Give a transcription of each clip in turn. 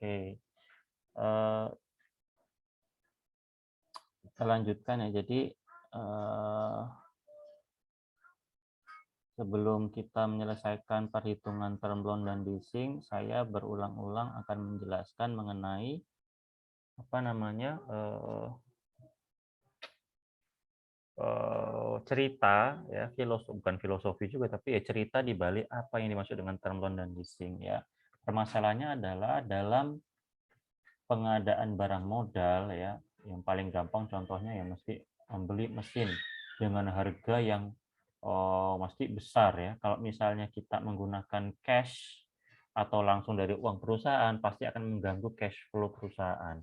Oke. Eh, kita lanjutkan ya. Jadi sebelum kita menyelesaikan perhitungan term loan dan leasing, saya berulang-ulang akan menjelaskan mengenai apa namanya cerita ya, bukan filosofi juga, tapi ya cerita di balik apa yang dimaksud dengan term loan dan leasing ya. Permasalahannya adalah dalam pengadaan barang modal ya, yang paling gampang contohnya ya mesti membeli mesin dengan harga yang mesti besar ya. Kalau misalnya kita menggunakan cash atau langsung dari uang perusahaan, pasti akan mengganggu cash flow perusahaan.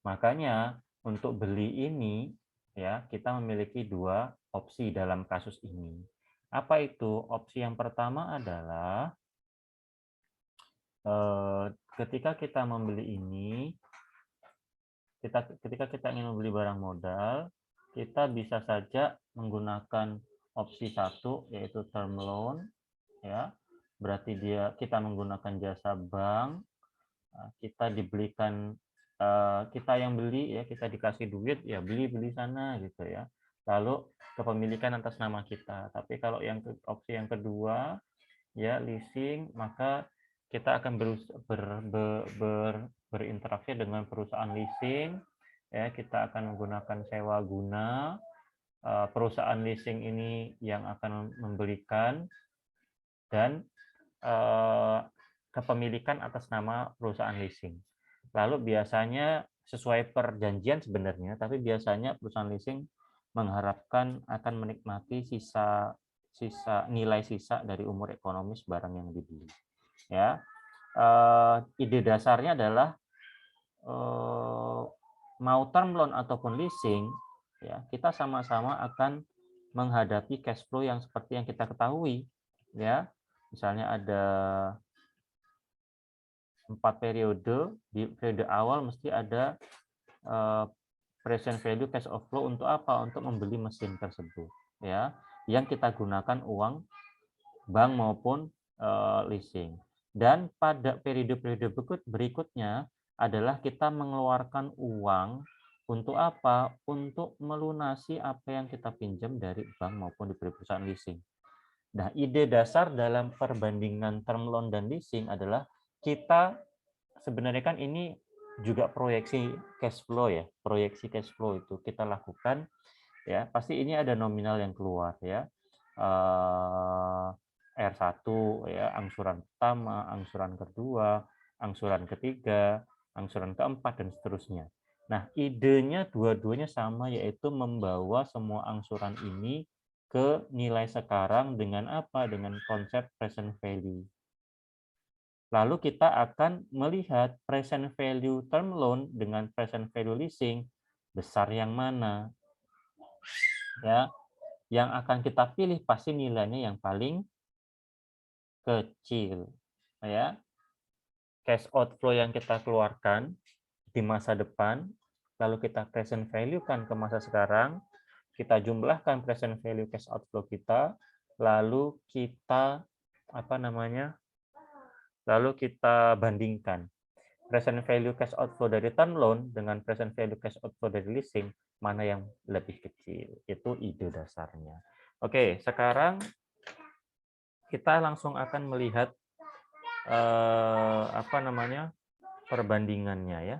Makanya untuk beli ini ya, kita memiliki dua opsi dalam kasus ini. Apa itu? Opsi yang pertama adalah ketika kita membeli ini, ketika kita ingin membeli barang modal, kita bisa saja menggunakan opsi satu, yaitu term loan ya. Berarti kita menggunakan jasa bank, kita dibelikan, kita yang beli ya, kita dikasih duit ya, beli sana gitu ya. Lalu kepemilikan atas nama kita. Tapi kalau opsi yang kedua ya, leasing, maka kita akan berinteraksi dengan perusahaan leasing ya. Kita akan menggunakan sewa guna, perusahaan leasing ini yang akan membelikan, dan kepemilikan atas nama perusahaan leasing. Lalu biasanya sesuai perjanjian sebenarnya, tapi biasanya perusahaan leasing mengharapkan akan menikmati nilai sisa dari umur ekonomis barang yang dibeli. Ya, ide dasarnya adalah mau term loan ataupun leasing, ya kita sama-sama akan menghadapi cash flow yang seperti yang kita ketahui, ya. Misalnya ada 4 periode, di periode awal mesti ada present value cash outflow untuk apa? Untuk membeli mesin tersebut, ya, yang kita gunakan uang bank maupun leasing. Dan pada periode-periode berikutnya adalah kita mengeluarkan uang untuk apa? Untuk melunasi apa yang kita pinjam dari bank maupun di perusahaan leasing. Nah, ide dasar dalam perbandingan term loan dan leasing adalah kita sebenarnya kan ini juga proyeksi cash flow ya. Proyeksi cash flow itu kita lakukan ya. Pasti ini ada nominal yang keluar ya. R1 ya, angsuran pertama, angsuran kedua, angsuran ketiga, angsuran keempat, dan seterusnya. Nah, idenya dua-duanya sama, yaitu membawa semua angsuran ini ke nilai sekarang dengan apa? Dengan konsep present value. Lalu kita akan melihat present value term loan dengan present value leasing, besar yang mana? Ya, yang akan kita pilih pasti nilainya yang paling kecil. Ya, cash outflow yang kita keluarkan di masa depan, lalu kita present value kan ke masa sekarang, kita jumlahkan present value cash outflow kita, lalu kita apa namanya? Lalu kita bandingkan present value cash outflow dari term loan dengan present value cash outflow dari leasing, mana yang lebih kecil. Itu ide dasarnya. Oke, sekarang kita langsung akan melihat apa namanya? Perbandingannya ya.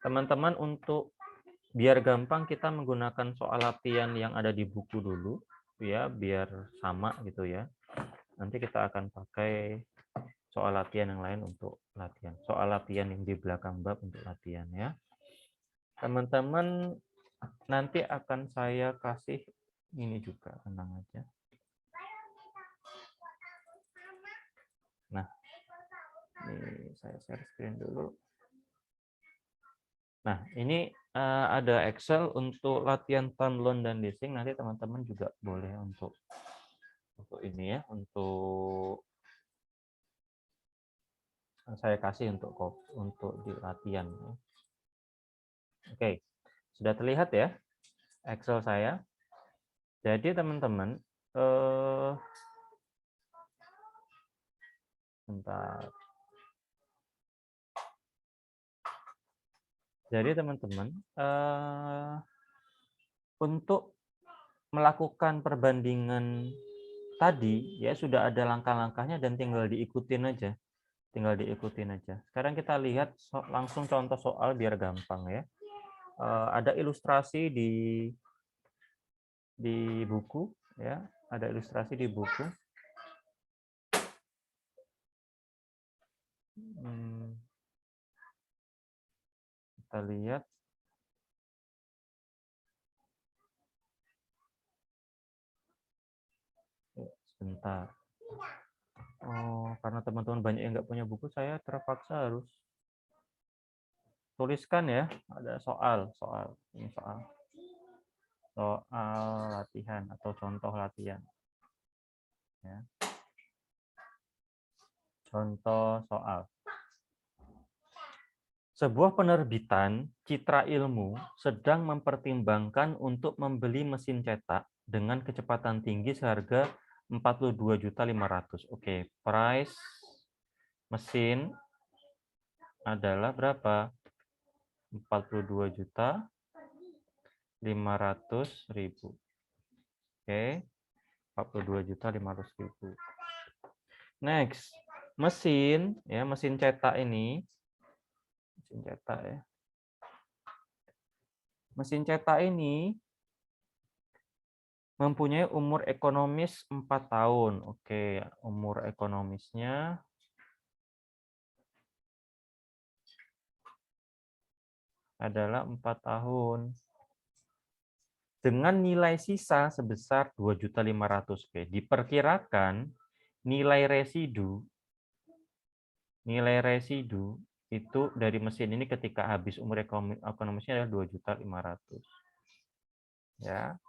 Teman-teman, untuk biar gampang kita menggunakan soal latihan yang ada di buku dulu ya, biar sama gitu ya. Nanti kita akan pakai soal latihan yang lain untuk latihan. Soal latihan yang di belakang bab untuk latihan ya. Teman-teman, nanti akan saya kasih ini juga, tenang aja. Nah, ini saya share screen dulu. Nah, ini ada Excel untuk latihan term loan dan leasing. Nanti teman-teman juga boleh untuk ini ya, untuk saya kasih untuk di latihan. Oke, sudah terlihat ya Excel saya. Jadi teman-teman, bentar. Jadi teman-teman, untuk melakukan perbandingan tadi ya sudah ada langkah-langkahnya dan tinggal diikutin aja. Sekarang kita lihat langsung contoh soal biar gampang ya. Ada ilustrasi di buku ya, ada ilustrasi di buku. Kita lihat. Sebentar. Oh, karena teman-teman banyak yang nggak punya buku, saya terpaksa harus tuliskan ya. Ada soal. Ini soal latihan atau contoh latihan. Ya. Contoh soal. Sebuah penerbitan Citra Ilmu sedang mempertimbangkan untuk membeli mesin cetak dengan kecepatan tinggi seharga 42.500.000. Oke, price mesin adalah berapa? 42.500.000. Oke, 42.500.000. Next, mesin cetak ini, mesin cetak ini mempunyai umur ekonomis 4 tahun. Oke, umur ekonomisnya adalah 4 tahun. Dengan nilai sisa sebesar 2.500.000. Oke, diperkirakan nilai residu itu dari mesin ini ketika habis umur ekonomisnya adalah 2.500.000. Ya.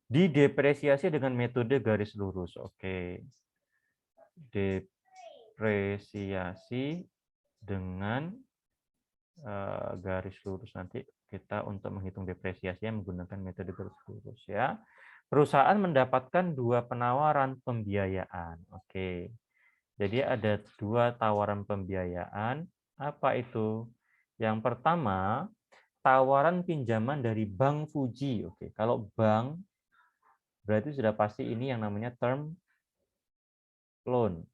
Didepresiasi dengan metode garis lurus. Oke. Depresiasi dengan garis lurus. Nanti kita untuk menghitung depresiasinya menggunakan metode garis lurus ya. Perusahaan mendapatkan 2 penawaran pembiayaan. Oke. Jadi ada 2 tawaran pembiayaan. Apa itu? Yang pertama, tawaran pinjaman dari Bank Fuji. Oke, kalau bank berarti sudah pasti ini yang namanya term loan,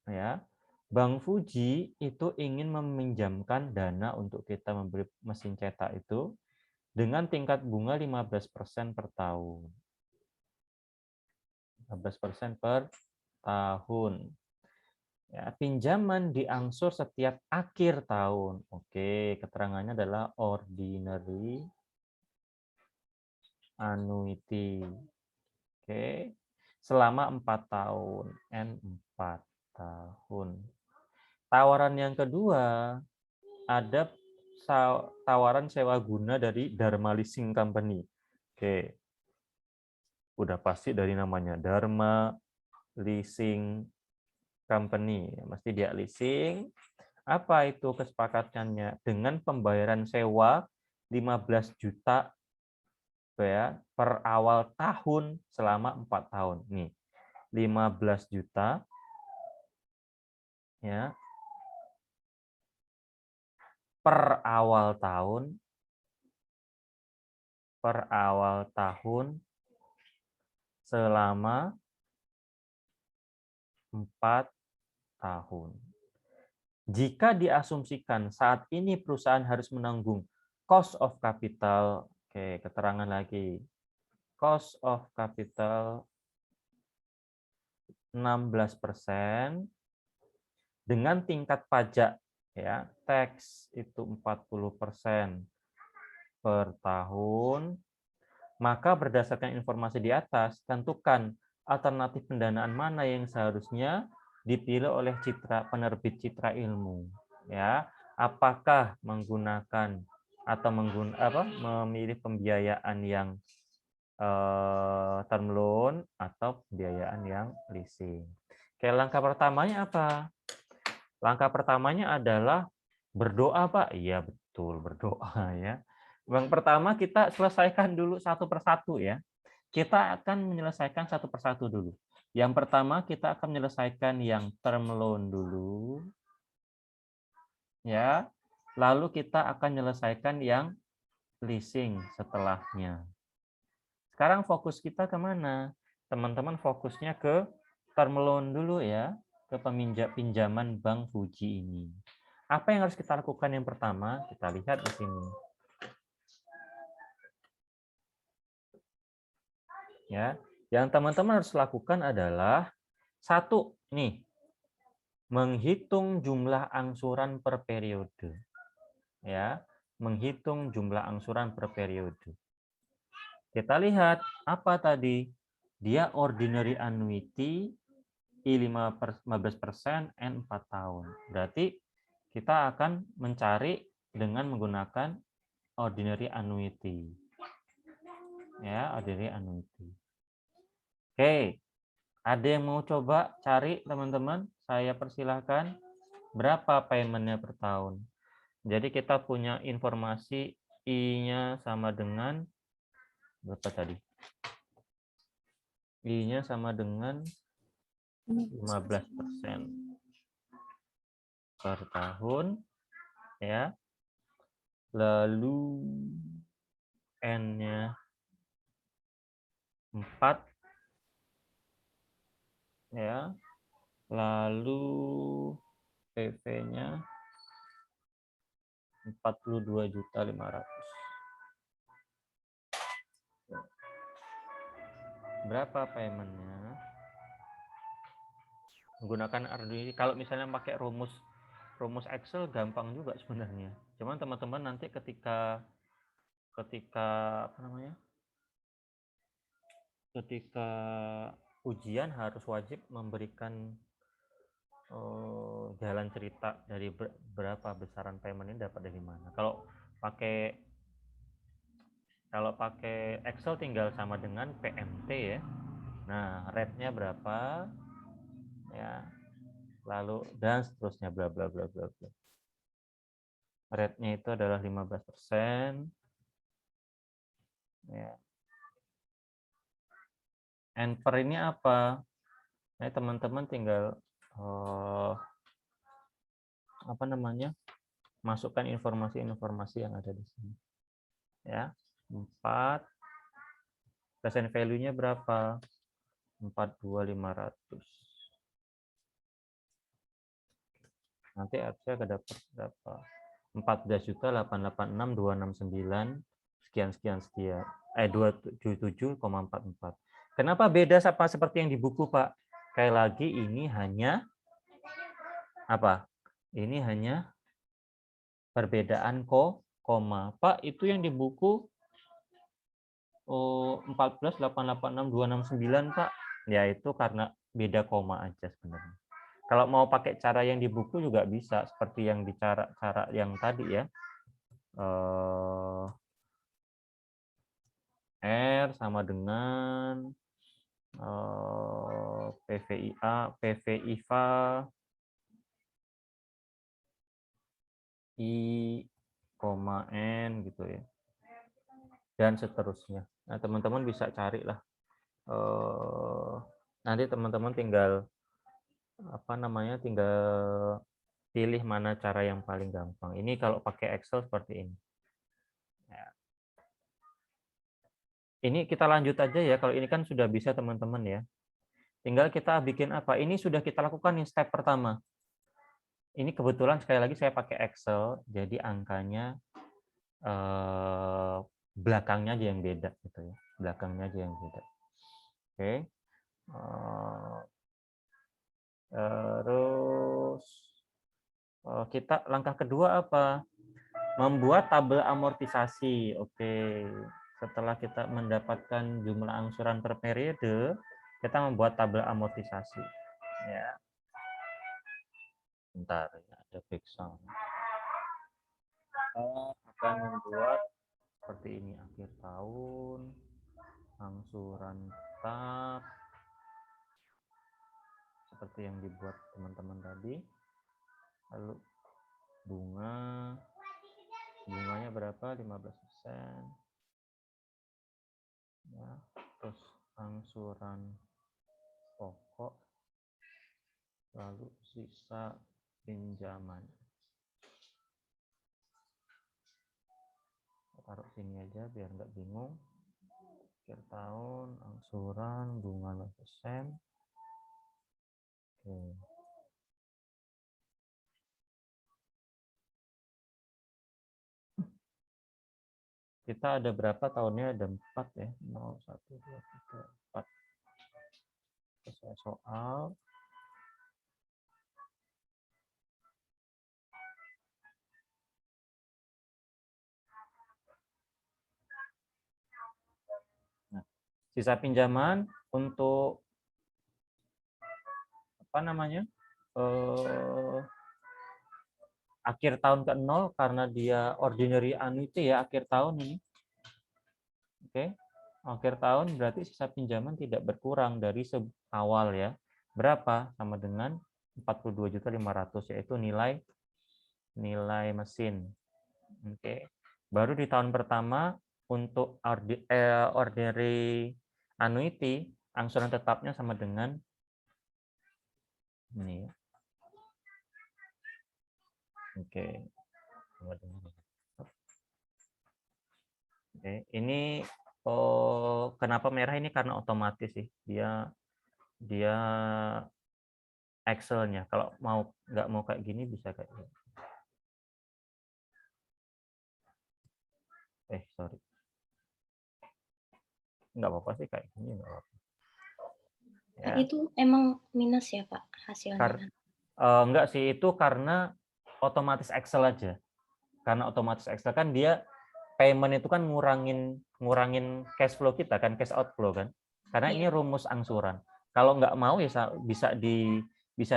ya. Bank Fuji itu ingin meminjamkan dana untuk kita membeli mesin cetak itu dengan tingkat bunga 15% per tahun. 15% per tahun. Ya, pinjaman diangsur setiap akhir tahun. Oke, keterangannya adalah ordinary annuity. Oke. Selama 4 tahun. N4 tahun. Tawaran yang kedua, ada tawaran sewa guna dari Dharma Leasing Company. Oke. Udah pasti dari namanya Dharma Leasing Company. Mesti dia leasing. Apa itu kesepakatannya? Dengan pembayaran sewa 15 juta ya, per awal tahun selama 4 tahun. Nih, 15 juta ya per awal tahun selama 4 tahun. Jika diasumsikan saat ini perusahaan harus menanggung cost of capital, oke, keterangan lagi. Cost of capital 16% dengan tingkat pajak ya, tax itu 40% per tahun, maka berdasarkan informasi di atas, tentukan alternatif pendanaan mana yang seharusnya dipilih oleh penerbit Citra Ilmu. Ya, apakah menggunakan atau memilih pembiayaan yang term loan atau pembiayaan yang leasing. Oke, langkah pertamanya apa? Langkah pertamanya adalah berdoa, Pak. Iya, betul, berdoa ya. Yang pertama kita selesaikan dulu satu persatu ya. Kita akan menyelesaikan satu persatu dulu. Yang pertama kita akan menyelesaikan yang term loan dulu. Ya. Lalu kita akan menyelesaikan yang leasing setelahnya. Sekarang fokus kita kemana? Teman-teman fokusnya ke term loan dulu ya, ke pinjaman Bank Fuji ini. Apa yang harus kita lakukan yang pertama? Kita lihat di sini. Ya, yang teman-teman harus lakukan adalah satu nih, menghitung jumlah angsuran per periode. Ya, menghitung jumlah angsuran per periode. Kita lihat apa tadi? Dia ordinary annuity I15% N 4 tahun. Berarti kita akan mencari dengan menggunakan ordinary annuity. Ya, ordinary annuity. Oke. Ada yang mau coba cari, teman-teman? Saya persilahkan. Berapa payment-nya per tahun? Jadi kita punya informasi I-nya sama dengan berapa tadi? I-nya sama dengan 15% per tahun, ya. Lalu N-nya 4, ya. Lalu PV-nya 42.500.000. Berapa payment-nya? Menggunakan Arduino. Kalau misalnya pakai rumus Excel gampang juga sebenarnya. Cuman teman-teman nanti ketika apa namanya? Ketika ujian harus wajib memberikan jalan cerita dari berapa besaran payment ini dapat dari mana. Kalau pakai Excel tinggal sama dengan PMT ya. Nah, rate-nya berapa? Ya. Lalu dan seterusnya bla bla bla bla bla. Rate-nya itu adalah 15%. Ya. And per ini apa? Nah, teman-teman tinggal apa namanya? Masukkan informasi-informasi yang ada di sini. Ya. 4 present value-nya berapa? 42.500. Nanti harusnya dapat berapa? 14.886.269 sekian 27,44. Kenapa beda seperti yang di buku, Pak? Sekali lagi ini hanya apa? Ini hanya perbedaan koma. Pak, itu yang di buku 14.886.269, Pak. Ya itu karena beda koma aja sebenarnya. Kalau mau pakai cara yang di buku juga bisa, seperti yang di cara yang tadi ya. R sama dengan PVIVA I, N gitu ya. Dan seterusnya. Nah, teman-teman bisa carilah. Nanti teman-teman tinggal tinggal pilih mana cara yang paling gampang. Ini kalau pakai Excel seperti ini. Ya. Ini kita lanjut aja ya. Kalau ini kan sudah bisa teman-teman ya. Tinggal kita bikin apa? Ini sudah kita lakukan nih step pertama. Ini kebetulan sekali lagi saya pakai Excel, jadi angkanya belakangnya aja yang beda gitu ya. Belakangnya aja yang beda. Oke. Terus kita langkah kedua apa? Membuat tabel amortisasi. Oke. Setelah kita mendapatkan jumlah angsuran per periode, kita membuat tabel amortisasi. Ya. Bentar, ya, ada background. Kita akan membuat seperti ini akhir tahun, angsuran tetap, seperti yang dibuat teman-teman tadi. Lalu bunganya berapa? 15%. Ya, terus angsuran pokok, lalu sisa pinjaman. taruh sini aja biar nggak bingung. Akhir tahun, angsuran, bunga 0%. Oke. Kita ada berapa tahunnya? Ada 4 ya. 0, 1, 2, 3, 4. Selesai soal. Nah, sisa pinjaman untuk apa namanya? Akhir tahun ke 0 karena dia ordinary annuity ya akhir tahun ini. Oke. Akhir tahun berarti sisa pinjaman tidak berkurang dari awal ya. Berapa? Sama dengan 42.500.000 yaitu nilai mesin. Oke. Baru di tahun pertama untuk ordinary annuity angsuran tetapnya sama dengan ini ya. Oke. Oke. Ini kenapa merah ini karena otomatis sih. Dia Excel-nya. Kalau nggak mau kayak gini bisa kayak gini. Sorry. Nggak apa-apa sih kayak gini nggak apa-apa. Ya. Itu emang minus ya Pak hasilnya? Enggak sih, itu karena otomatis Excel aja. Karena otomatis Excel kan dia payment itu kan ngurangin cash flow kita kan, cash outflow kan. Karena ini rumus angsuran. Kalau nggak mau ya bisa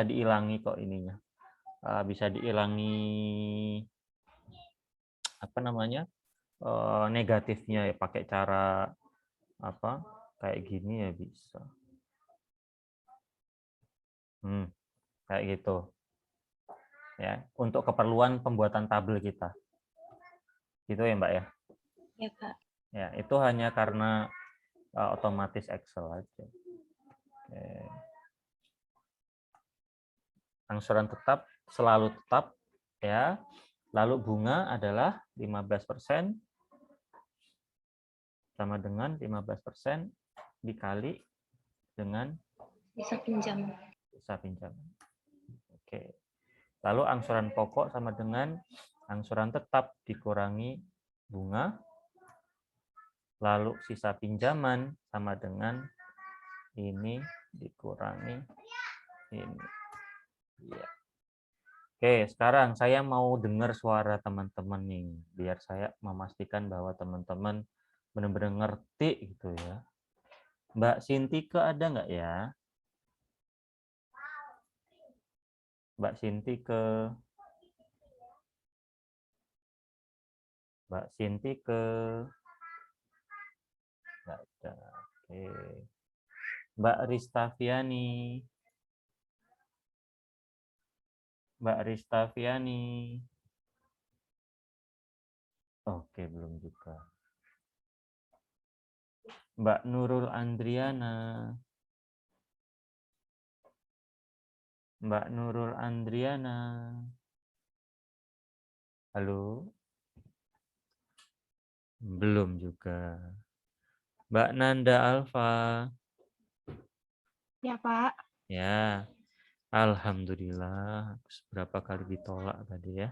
diilangi kok ininya. Bisa diilangi apa namanya? Negatifnya ya pakai cara apa? Kayak gini ya bisa. Kayak gitu. Ya, untuk keperluan pembuatan tabel kita. Gitu ya, Mbak ya? Ya, Pak. Ya, itu hanya karena otomatis Excel aja. Oke. Angsuran tetap selalu tetap ya. Lalu bunga adalah 15% sama dengan 15% dikali dengan sisa pinjaman. Oke. Lalu angsuran pokok sama dengan angsuran tetap dikurangi bunga. Lalu sisa pinjaman sama dengan ini dikurangi ini. Ya. Oke, sekarang saya mau dengar suara teman-teman nih, biar saya memastikan bahwa teman-teman benar-benar ngerti gitu ya. Mbak Sintike ada nggak ya? Mbak Sintike. Mbak Sintike. Nggak ada. Oke. Mbak Ristaviani. Mbak Ristaviani. Oke, belum juga. Mbak Nurul Andriana. Mbak Nurul Andriana. Halo? Belum juga. Mbak Nanda Alfa. Ya, Pak. Ya. Alhamdulillah. Berapa kali ditolak tadi ya.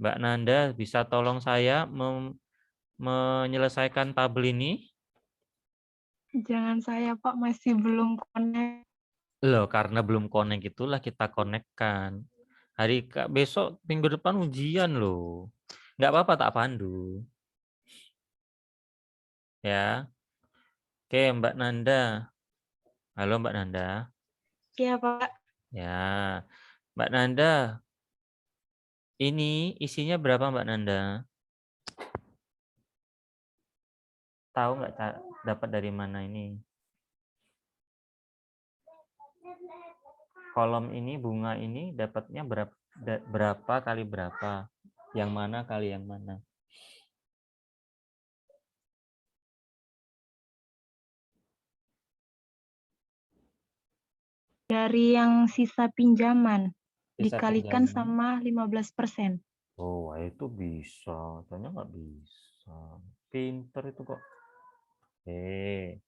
Mbak Nanda, bisa tolong saya menyelesaikan tabel ini? Jangan saya, Pak. Masih belum connect. Loh, karena belum connect itulah kita connect-kan. Besok minggu depan ujian loh. Nggak apa-apa tak pandu. Ya. Oke, Mbak Nanda. Halo Mbak Nanda. Iya, Pak. Ya. Mbak Nanda. Ini isinya berapa Mbak Nanda? Tahu nggak dapat dari mana ini? Kolom ini, bunga ini dapatnya berapa kali berapa? Yang mana kali yang mana? Dari yang sisa pinjaman. Sisa Dikalikan pinjaman. sama 15%. Oh, itu bisa. Tanya nggak bisa. Pinter itu kok. Oke.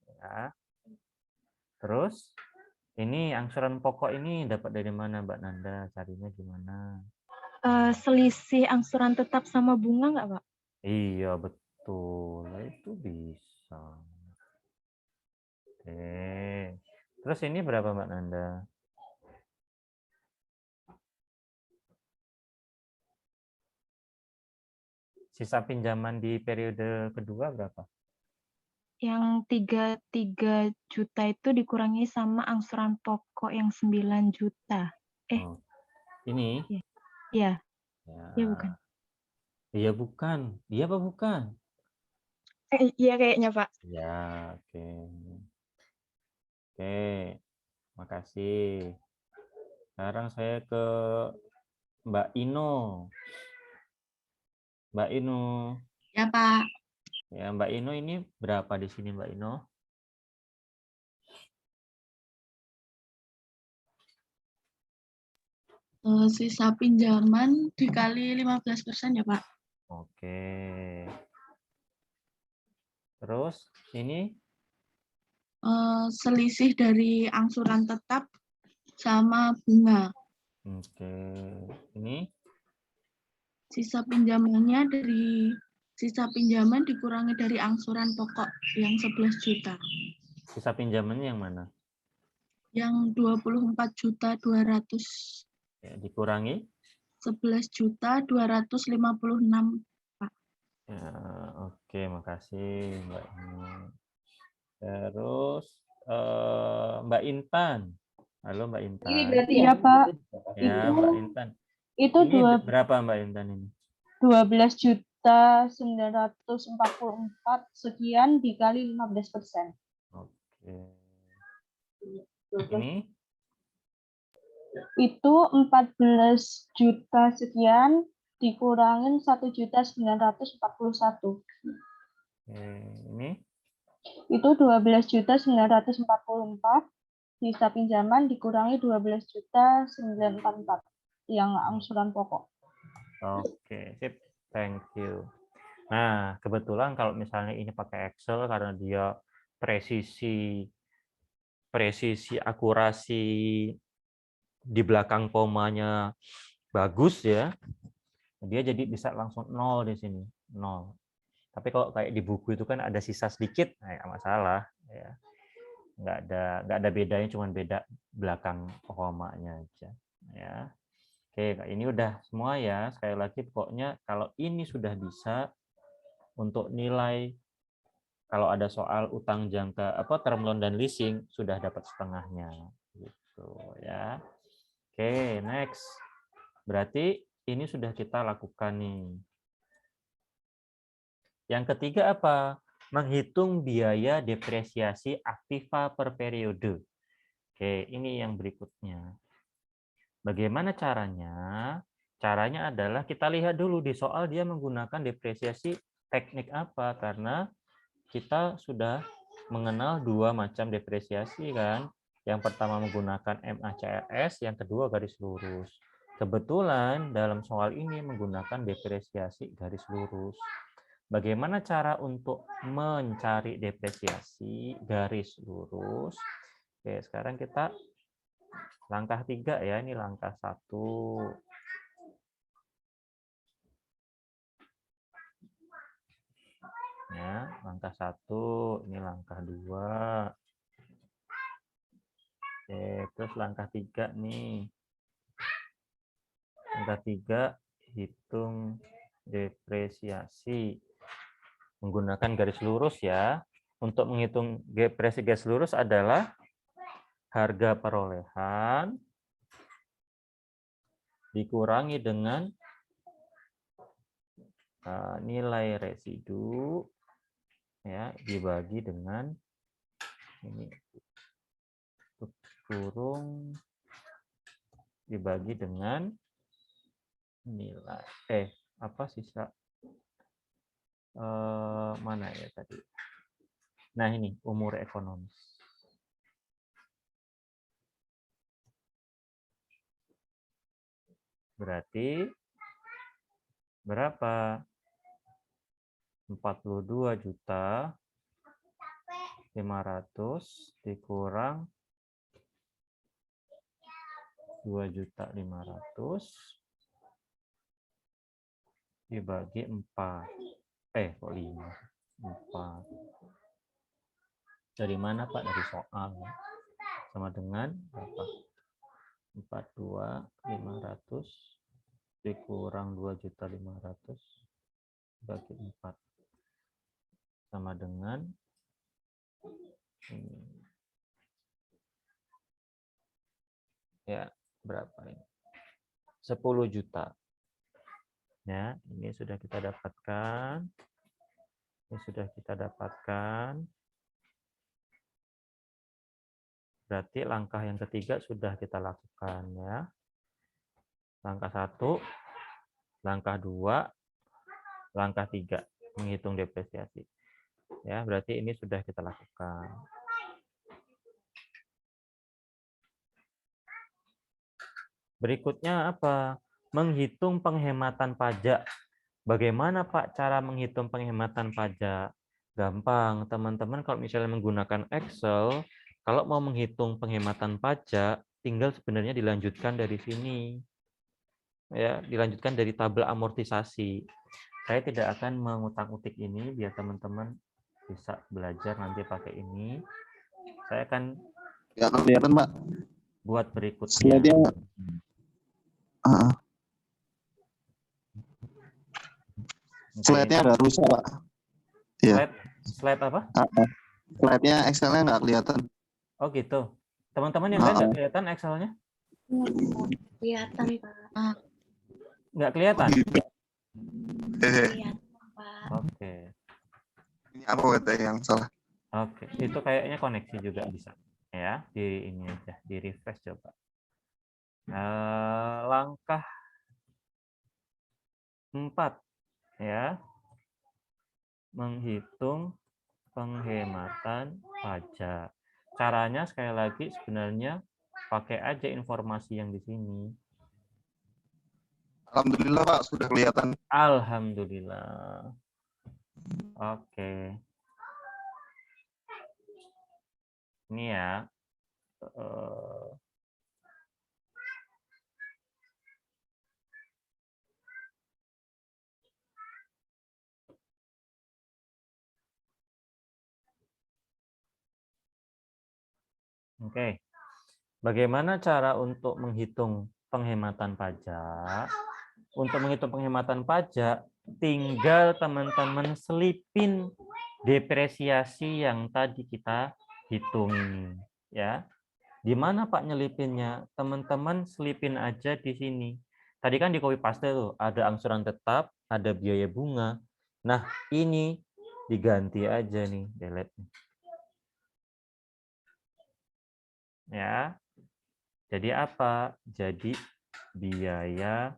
Ya. Terus, ini angsuran pokok ini dapat dari mana, Mbak Nanda? Carinya gimana? Selisih angsuran tetap sama bunga nggak, Pak? Iya, betul. Itu bisa. Oke. Terus ini berapa, Mbak Nanda? Sisa pinjaman di periode kedua berapa? Yang 3 juta itu dikurangi sama angsuran pokok yang 9 juta. Oh, ini? Iya, Ya. iya bukan. Iya bukan. Iya apa bukan? Iya kayaknya, Pak. Ya, oke. Oke, makasih. Sekarang saya ke Mbak Ino. Mbak Ino. Ya, Pak. Ya, Mbak Ino ini berapa di sini, Mbak Ino? Sisa pinjaman dikali 15% ya, Pak. Oke. Terus ini? Selisih dari angsuran tetap sama bunga. Oke. Ini? Sisa pinjaman dikurangi dari angsuran pokok yang 11 juta. Sisa pinjamannya yang mana? Yang 24.200. Ya, dikurangi? 11.256, Pak. Ya, oke, makasih Mbak Ino. Terus Mbak Intan. Halo Mbak Intan. Ini berarti Iya, Pak. Ya, Mbak Intan. Itu Ini berapa Mbak Intan ini? 12.944 sekian dikali 15%. Oke. Ini? Itu 14 juta sekian dikurangin 1.941. Ini? Itu 12.944 sisa pinjaman dikurangi 12.944 yang angsuran pokok. Oke, sip. Thank you. Nah, kebetulan kalau misalnya ini pakai Excel karena dia presisi akurasi di belakang komanya bagus ya. Dia jadi bisa langsung 0 di sini, 0. Tapi kalau kayak di buku itu kan ada sisa sedikit, nah, nggak masalah ya. Nggak ada bedanya, cuma beda belakang komanya aja ya. Oke, ini udah semua ya. Sekali lagi pokoknya kalau ini sudah bisa untuk nilai, kalau ada soal utang jangka term loan dan leasing sudah dapat setengahnya gitu ya. Oke, next. Berarti ini sudah kita lakukan nih. Yang ketiga apa? Menghitung biaya depresiasi aktiva per periode. Oke, ini yang berikutnya. Bagaimana caranya? Caranya adalah kita lihat dulu di soal dia menggunakan depresiasi teknik apa, karena kita sudah mengenal dua macam depresiasi kan. Yang pertama menggunakan MACRS, yang kedua garis lurus. Kebetulan dalam soal ini menggunakan depresiasi garis lurus. Bagaimana cara untuk mencari depresiasi garis lurus? Oke, sekarang kita langkah 3 ya, ini langkah 1. Ya, langkah 1, ini langkah 2. Oke, terus langkah 3 nih. Langkah 3, hitung depresiasi. Menggunakan garis lurus ya. Untuk menghitung depresiasi garis lurus adalah harga perolehan dikurangi dengan nilai residu ya dibagi dengan ini kurung dibagi dengan nilai sisa mana ya tadi. Nah, ini umur ekonomis. Berarti berapa? 42.500.000 dikurang 2.500.000 dibagi 4. Kok 5? 4. Dari mana Pak? Dari soal. Sama dengan berapa? 42.500 dikurang 2.500 bagi 4. Sama dengan ini. Ya, berapa ini? 10 juta. Ya, ini sudah kita dapatkan. Ini sudah kita dapatkan. Berarti langkah yang ketiga sudah kita lakukan ya. Langkah 1, langkah 2, langkah 3 menghitung depresiasi. Ya, berarti ini sudah kita lakukan. Berikutnya apa? Menghitung penghematan pajak. Bagaimana Pak cara menghitung penghematan pajak? Gampang, teman-teman kalau misalnya menggunakan Excel, kalau mau menghitung penghematan pajak, tinggal sebenarnya dilanjutkan dari sini. Ya, dilanjutkan dari tabel amortisasi. Saya tidak akan mengutak-utik ini biar teman-teman bisa belajar nanti pakai ini. Saya akan Ya, kelihatan, Pak. buat berikutnya. Slide-nya slide-nya agak rusak, Pak. Iya. Slide apa? Slide-nya Excel-nya nggak kelihatan. Oh gitu. Teman-teman yang lain nggak kelihatan Excel-nya? Kelihatan, Pak. Nggak kelihatan? Kelihatan, Pak. Oke. Ini apa kata yang salah? Oke. Itu kayaknya koneksi juga bisa. Ya, di ini aja, di refresh coba. Langkah 4 ya. Menghitung penghematan pajak. Caranya sekali lagi sebenarnya pakai aja informasi yang di sini. Alhamdulillah Pak, sudah kelihatan. Alhamdulillah. Oke. Ini ya. Oke. Bagaimana cara untuk menghitung penghematan pajak? Untuk menghitung penghematan pajak, tinggal teman-teman selipin depresiasi yang tadi kita hitung ini, ya. Di mana Pak nyelipinnya? Teman-teman selipin aja di sini. Tadi kan di copy paste tuh, ada angsuran tetap, ada biaya bunga. Nah, ini diganti aja nih, delete. Ya. Jadi apa? Jadi biaya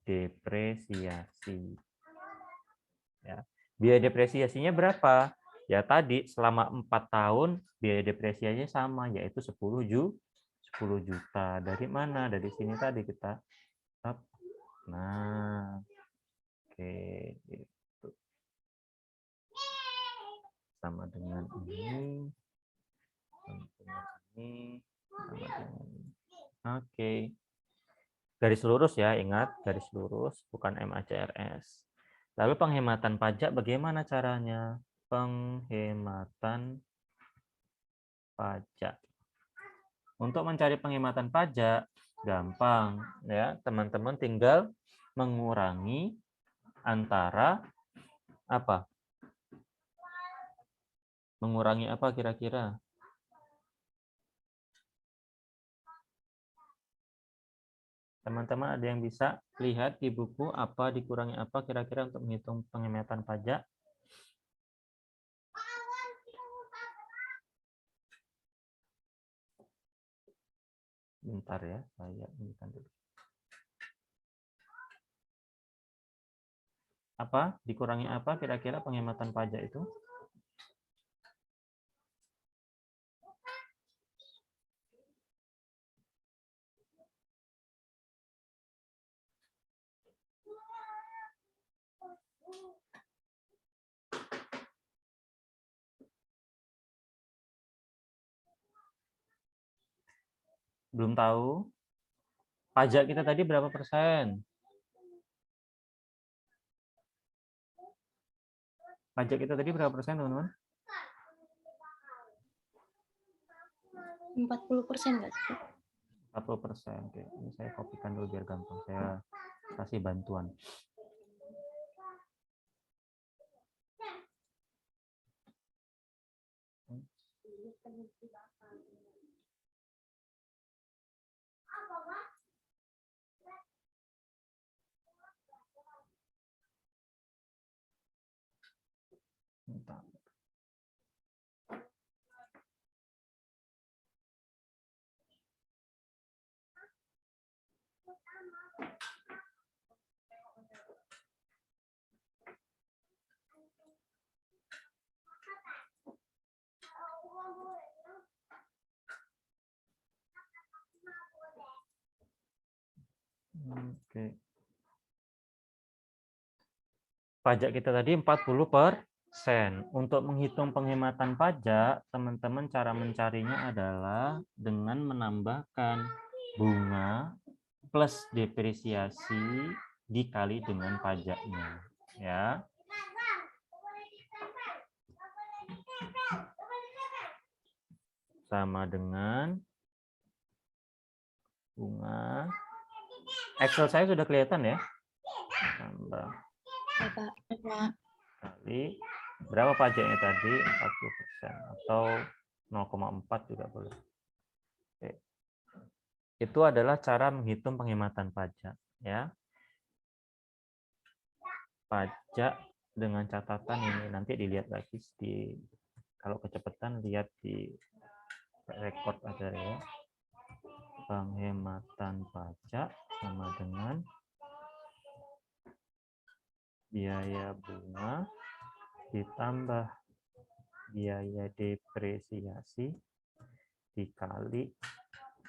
depresiasi. Ya. Biaya depresiasinya berapa? Ya tadi selama 4 tahun biaya depresiasinya sama, yaitu 10 juta. Dari mana? Dari sini tadi kita. Nah, oke. Gitu. Sama dengan ini. Sama dengan ini. Sama dengan ini. Oke. Garis lurus ya, ingat. Garis lurus, bukan MACRS. Lalu penghematan pajak bagaimana caranya? Penghematan pajak. Untuk mencari penghematan pajak, gampang ya. Teman-teman tinggal mengurangi antara apa? Mengurangi apa kira-kira? Teman-teman ada yang bisa lihat di buku apa dikurangi apa kira-kira untuk menghitung penghematan pajak? Bentar ya, saya ingatkan dulu. Apa? Dikurangi apa kira-kira penghematan pajak itu? Belum tahu? Pajak kita tadi berapa persen? Pajak kita tadi berapa persen, teman-teman? 40% nggak sih? 40%. Oke, ini saya kopikan dulu biar gampang. Saya kasih bantuan. Bentar. Oke. Pajak kita tadi 40%. Untuk menghitung penghematan pajak, teman-teman cara mencarinya adalah dengan menambahkan bunga plus depresiasi dikali dengan pajaknya, ya. Sama dengan bunga. Excel saya sudah kelihatan ya? Tambah Ya, Pak. kali berapa pajaknya tadi? 40% atau 0,4 juga boleh. Oke. Itu adalah cara menghitung penghematan pajak, ya. Pajak dengan catatan ini nanti dilihat lagi di, kalau kecepatan lihat di record aja ya. Penghematan pajak sama dengan biaya bunga ditambah biaya depresiasi dikali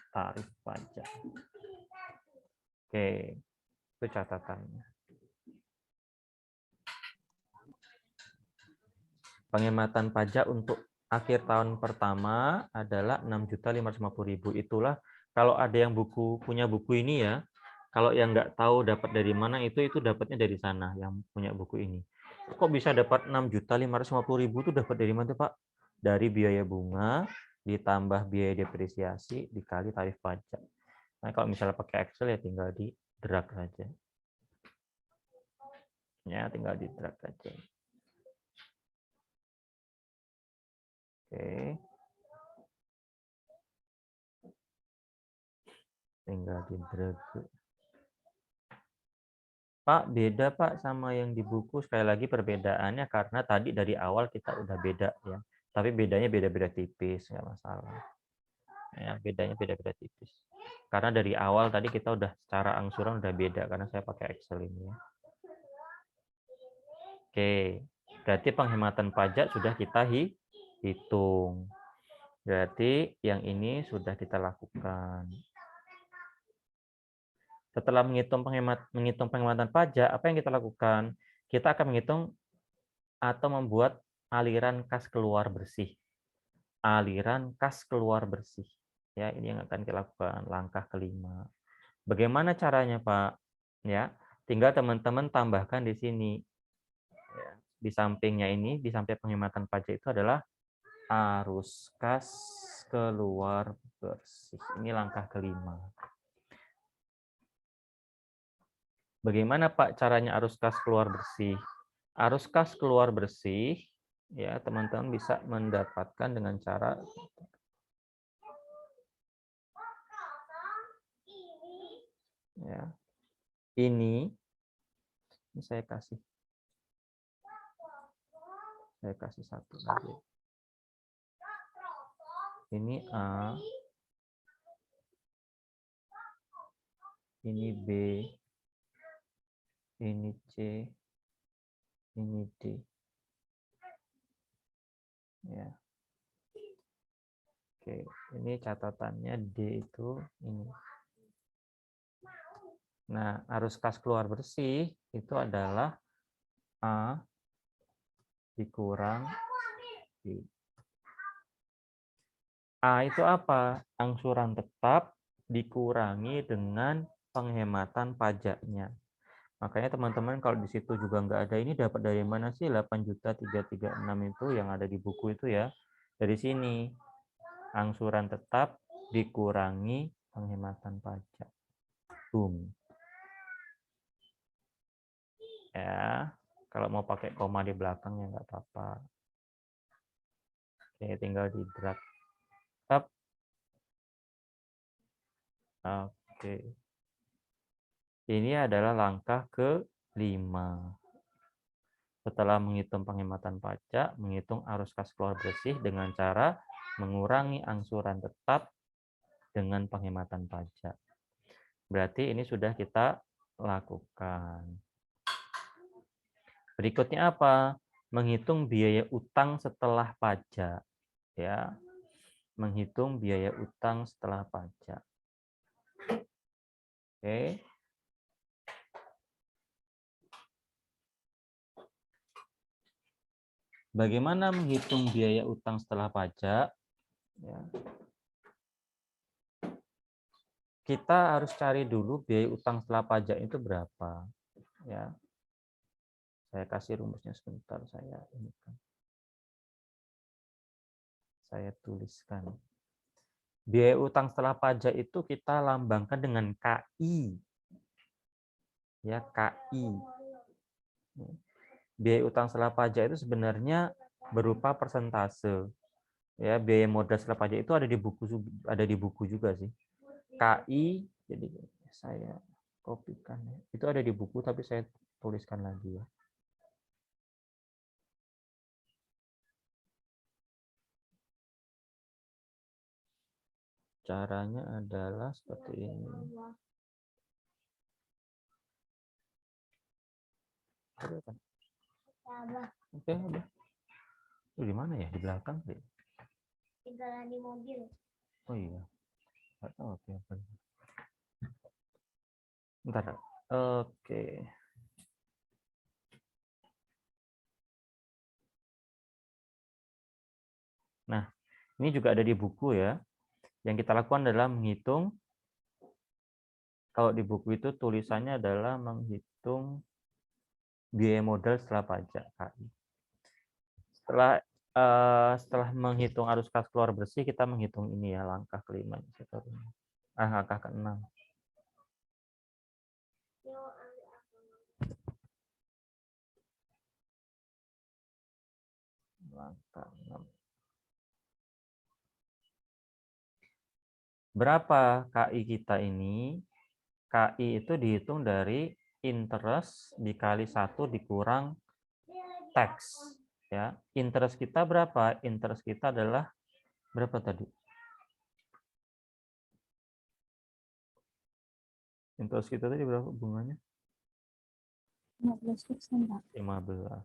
tarif pajak. Oke, itu catatannya. Penghematan pajak untuk akhir tahun pertama adalah 6.550.000. Itulah kalau ada yang punya buku ini ya. Kalau yang nggak tahu dapat dari mana itu dapatnya dari sana yang punya buku ini. Kok bisa dapat 6.550.000 itu dapat dari mana Pak? Dari biaya bunga ditambah biaya depresiasi dikali tarif pajak. Nah, kalau misalnya pakai Excel ya tinggal di drag saja. Ya, tinggal di drag saja. Oke. Tinggal di drag. Pak, beda Pak sama yang di buku. Sekali lagi perbedaannya karena tadi dari awal kita udah beda ya. Tapi bedanya beda-beda tipis, nggak masalah. Ya, bedanya beda-beda tipis. Karena dari awal tadi kita udah secara angsuran udah beda karena saya pakai Excel ini ya. Oke, berarti penghematan pajak sudah kita hitung. Berarti yang ini sudah kita lakukan. Setelah menghitung penghematan pajak, apa yang kita lakukan? Kita akan menghitung atau membuat aliran kas keluar bersih. Aliran kas keluar bersih. Ya, ini yang akan kita lakukan langkah kelima. Bagaimana caranya, Pak? Ya, tinggal teman-teman tambahkan di sini. Ya, di sampingnya ini, di samping penghematan pajak itu adalah arus kas keluar bersih. Ini langkah kelima. Bagaimana Pak caranya arus kas keluar bersih? Arus kas keluar bersih, ya teman-teman bisa mendapatkan dengan cara ya. Ini saya kasih satu lagi. Ini A, ini B, ini C, ini D. Ya. Oke, ini catatannya D itu ini. Nah, arus kas keluar bersih itu adalah A dikurang B. A itu apa? Angsuran tetap dikurangi dengan penghematan pajaknya. Makanya teman-teman kalau di situ juga nggak ada ini dapat dari mana sih 8.336 itu yang ada di buku itu ya? Dari sini. Angsuran tetap dikurangi penghematan pajak. Boom. Ya, kalau mau pakai koma di belakang ya nggak apa-apa. Oke, tinggal di drag. Up. Oke. Ini adalah langkah ke-5. Setelah menghitung penghematan pajak, menghitung arus kas keluar bersih dengan cara mengurangi angsuran tetap dengan penghematan pajak. Berarti ini sudah kita lakukan. Berikutnya apa? Menghitung biaya utang setelah pajak. Ya, menghitung biaya utang setelah pajak. Oke. Bagaimana menghitung biaya utang setelah pajak? Ya. Kita harus cari dulu biaya utang setelah pajak itu berapa. Ya. Saya kasih rumusnya sebentar. Saya tuliskan. Biaya utang setelah pajak itu kita lambangkan dengan KI. Ya, KI. Biaya utang setelah pajak itu sebenarnya berupa persentase. Ya, biaya modal setelah pajak itu ada di buku juga sih. KI, jadi saya kopikan. Itu ada di buku tapi saya tuliskan lagi ya. Caranya adalah seperti ini. Oke, udah. Itu di mana ya? Di belakang sih. Tinggal di mobil. Oh iya. Nggak tahu apa. Bentar. Oke. Nah, ini juga ada di buku ya. Yang kita lakukan adalah menghitung. Kalau di buku itu tulisannya adalah menghitung biaya modal setelah pajak KI. Setelah menghitung arus kas keluar bersih, kita menghitung ini ya, langkah ke-5. Langkah ke-6. Langkah 6. Berapa KI kita ini? KI itu dihitung dari interest dikali 1 dikurang tax. Ya, interest kita berapa? Interest kita adalah berapa tadi? Interest kita tadi berapa bunganya? 15%, Pak. 15.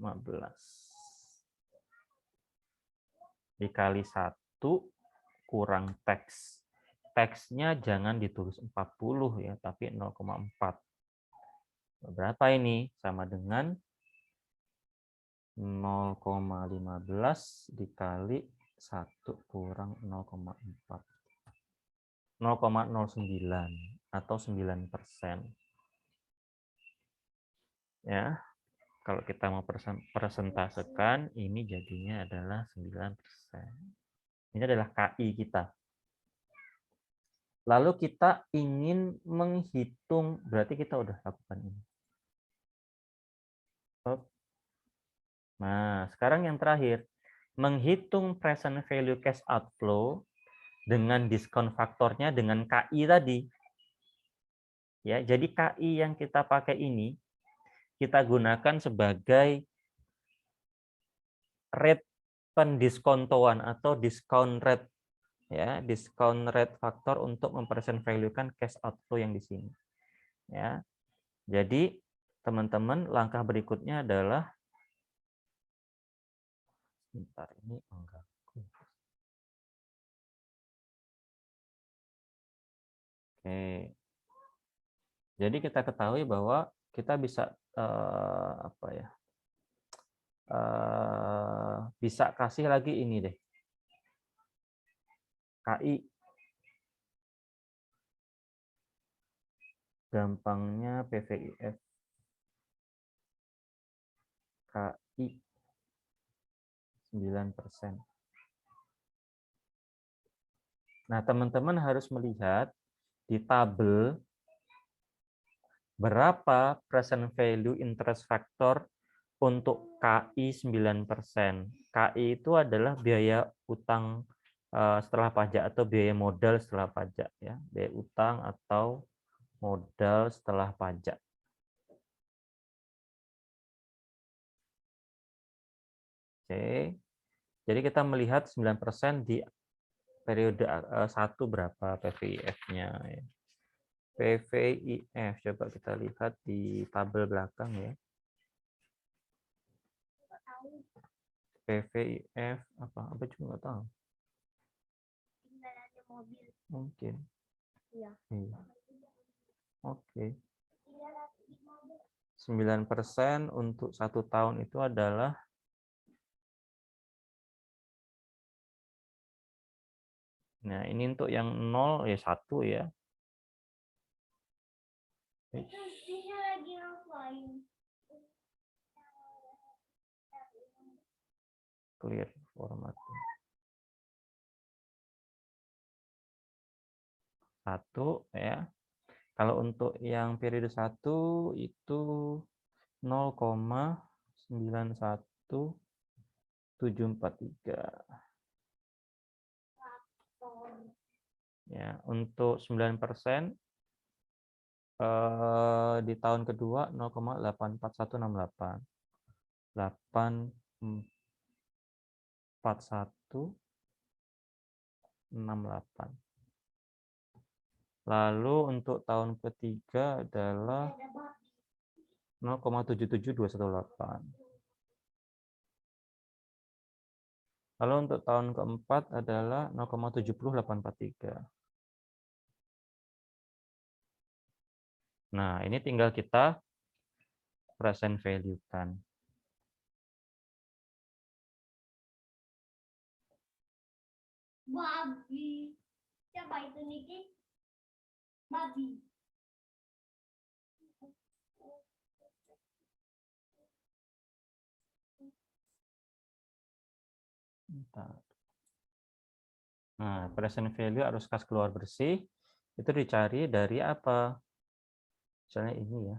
15. Dikali 1 kurang tax. Tax-nya jangan ditulis 40 ya, tapi 0,4. Berapa ini? Sama dengan 0,15 dikali 1 kurang 0,4. 0,09 atau 9%. Ya. Kalau kita mau persentasekan, ini jadinya adalah 9%. Ini adalah KI kita. Lalu kita ingin menghitung, berarti kita udah lakukan ini. Nah, sekarang yang terakhir, menghitung present value cash outflow dengan diskon faktornya dengan KI tadi. Ya, jadi KI yang kita pakai ini kita gunakan sebagai rate pendiskontoan atau discount rate. Ya, discount rate faktor untuk mempresent value-kan cash outflow yang di sini. Ya. Jadi, teman-teman, langkah berikutnya adalah bentar ini enggak. Oke. Jadi kita ketahui bahwa kita bisa bisa kasih lagi ini deh. KI. Gampangnya PVIF. KI 9%. Nah, teman-teman harus melihat di tabel berapa present value interest factor untuk KI 9%. KI itu adalah biaya utang setelah pajak atau biaya modal setelah pajak ya, biaya utang atau modal setelah pajak. Oke. Jadi kita melihat 9% di periode 1 berapa PVIF-nya ya. PVIF coba kita lihat di tabel belakang ya. PVIF apa juga nggak tahu. Mungkin. Iya. Oke. 9% untuk 1 tahun itu adalah nah, ini untuk yang 0 ya 1 ya. Clear format. 1 ya. Kalau untuk yang periode 1 itu 0,91743. Ya, untuk 9% di tahun kedua 0,84168. 84168. Lalu untuk tahun ketiga adalah 0,77218. Lalu untuk tahun keempat adalah 0,70843. Nah, ini tinggal kita present value kan. Babi. Siapa itu Niki? Babi. Nah, present value arus kas keluar bersih itu dicari dari apa? Misalnya ini ya.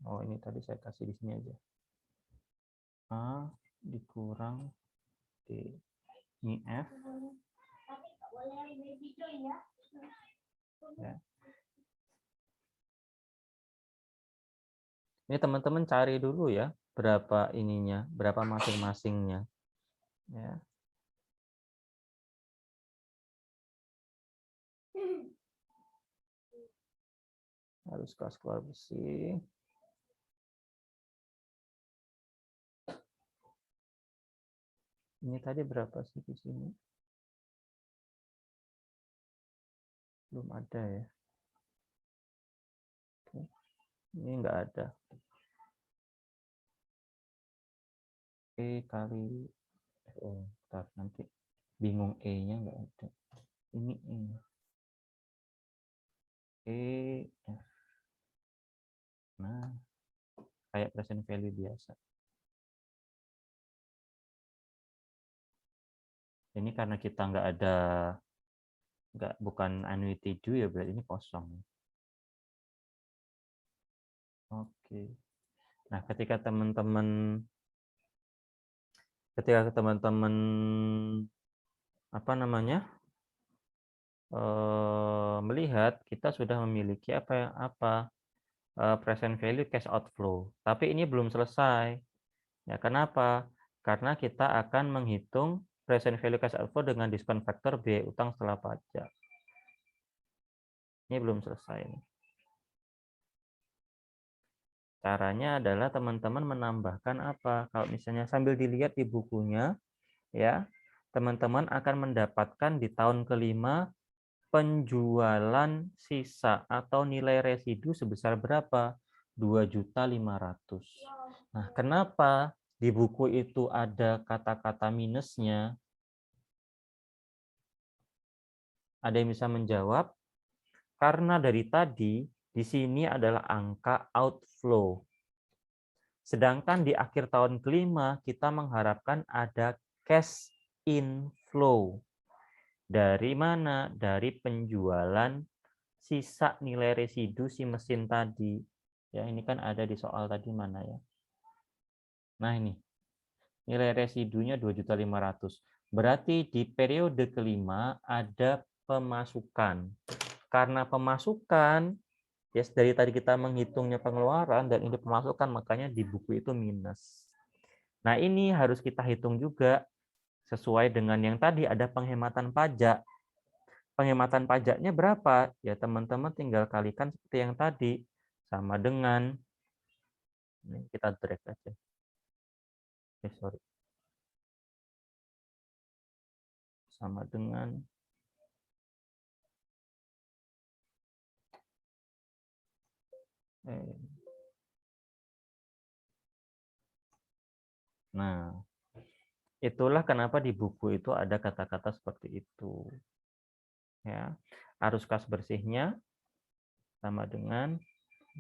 Oh, ini tadi saya kasih di sini aja. A dikurang D. Ini F. Ya. Ini teman-teman cari dulu ya, berapa ininya, berapa masing-masingnya. Ya. Harus kas keluar bersih. Ini tadi berapa sih di sini? Belum ada ya. Oke. Ini enggak ada. E kali oh, bentar, nanti bingung E-nya enggak ada. Ini E. E F. Nah, kayak present value biasa. Ini karena kita bukan annuity due ya, berarti ini kosong. Oke. Nah, ketika teman-teman melihat kita sudah memiliki present value cash outflow, tapi ini belum selesai. Ya, kenapa? Karena kita akan menghitung present value cash outflow dengan diskon faktor biaya utang setelah pajak. Ini belum selesai. Caranya adalah teman-teman menambahkan apa? Kalau misalnya sambil dilihat di bukunya, ya, teman-teman akan mendapatkan di tahun kelima penjualan sisa atau nilai residu sebesar berapa? 2.500.000. Nah, kenapa di buku itu ada kata-kata minusnya? Ada yang bisa menjawab? Karena dari tadi di sini adalah angka outflow. Sedangkan di akhir tahun kelima kita mengharapkan ada cash inflow. Dari mana? Dari penjualan sisa nilai residu si mesin tadi. Ya, ini kan ada di soal tadi mana ya? Nah, ini. Nilai residunya 2.500.000. Berarti di periode kelima ada pemasukan. Karena pemasukan, ya dari tadi kita menghitungnya pengeluaran dan ini pemasukan, makanya di buku itu minus. Nah, ini harus kita hitung juga sesuai dengan yang tadi ada penghematan pajak. Penghematan pajaknya berapa? Ya teman-teman tinggal kalikan seperti yang tadi, sama dengan, ini kita drag aja. Sorry. Sama dengan nah, itulah kenapa di buku itu ada kata-kata seperti itu. Ya, arus kas bersihnya sama dengan,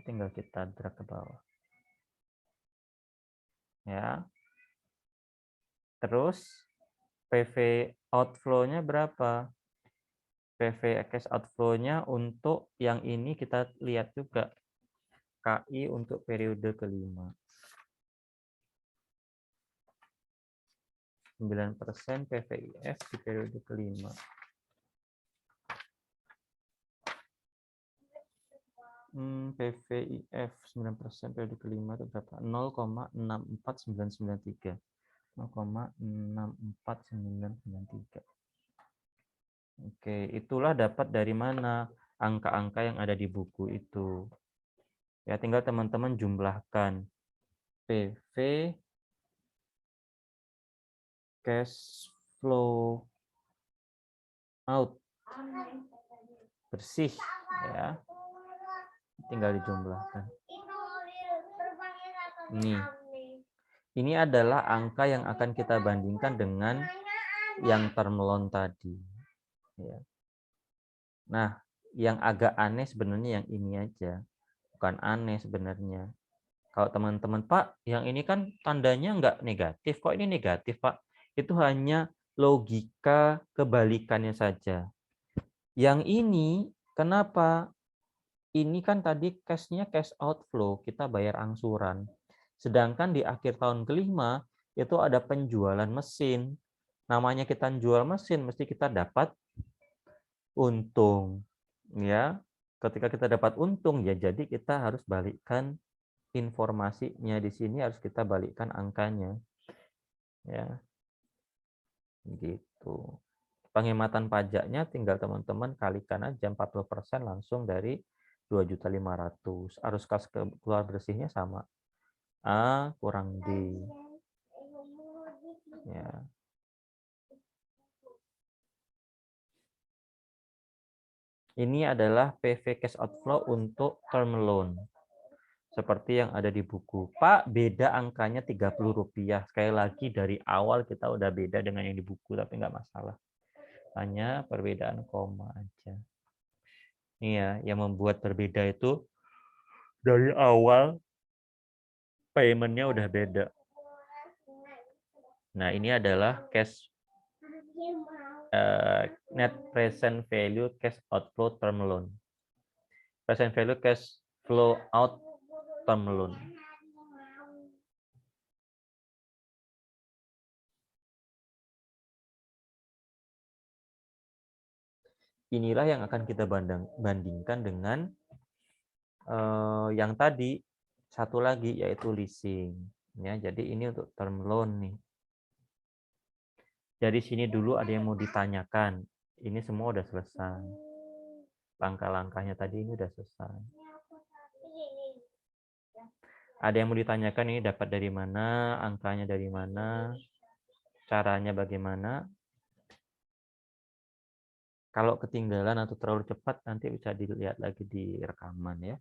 tinggal kita drag ke bawah. Ya. Terus PV outflow-nya berapa? PV cash outflow-nya untuk yang ini kita lihat juga. KI untuk periode kelima. 9% PVIF di periode kelima. PVIF 9% periode kelima itu berapa? 0,64993. 0,64993. Oke, itulah dapat dari mana angka-angka yang ada di buku itu. Ya, tinggal teman-teman jumlahkan PV cash flow out bersih ya. Tinggal dijumlahkan. Ini adalah angka yang akan kita bandingkan dengan yang term loan tadi. Ya. Nah, yang agak aneh sebenarnya yang ini aja. Bukan aneh sebenarnya. Kalau teman-teman, Pak, yang ini kan tandanya nggak negatif. Kok ini negatif, Pak? Itu hanya logika kebalikannya saja. Yang ini, kenapa? Ini kan tadi cash-nya cash outflow, kita bayar angsuran. Sedangkan di akhir tahun kelima, itu ada penjualan mesin. Namanya kita jual mesin, mesti kita dapat untung. Ya, ketika kita dapat untung, ya jadi kita harus balikkan informasinya di sini, harus kita balikkan angkanya. Ya. Gitu. Penghematan pajaknya tinggal teman-teman kalikan aja 40% langsung dari 2.500.000. Arus kas keluar bersihnya sama. A kurang D. Ya. Ini adalah PV cash outflow untuk term loan. Seperti yang ada di buku. Pak, beda angkanya Rp30. Sekali lagi dari awal kita udah beda dengan yang di buku, tapi nggak masalah. Hanya perbedaan koma aja. Ini ya, yang membuat berbeda itu dari awal payment-nya udah beda. Nah, ini adalah cash net present value cash outflow term loan. Present value cash flow out term loan. Inilah yang akan kita bandingkan dengan yang tadi, satu lagi yaitu leasing. Ya, jadi ini untuk term loan nih. Dari sini dulu ada yang mau ditanyakan. Ini semua udah selesai. Langkah-langkahnya tadi ini udah selesai. Ada yang mau ditanyakan ini dapat dari mana, angkanya dari mana, caranya bagaimana. Kalau ketinggalan atau terlalu cepat nanti bisa dilihat lagi di rekaman ya.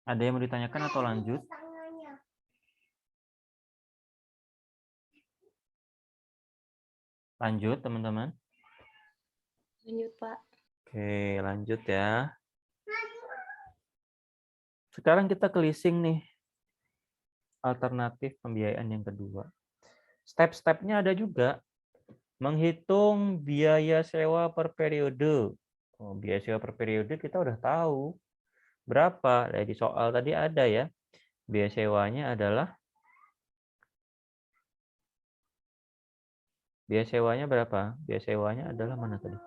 Ada yang mau ditanyakan atau lanjut? Lanjut, teman-teman. Lanjut, Pak. Oke, lanjut ya. Sekarang kita ke leasing nih. Alternatif pembiayaan yang kedua. Step-stepnya ada juga. Menghitung biaya sewa per periode. Oh, biaya sewa per periode kita udah tahu. Berapa? Di soal tadi ada ya. Biaya sewanya adalah berapa? Biaya sewanya adalah mana tadi?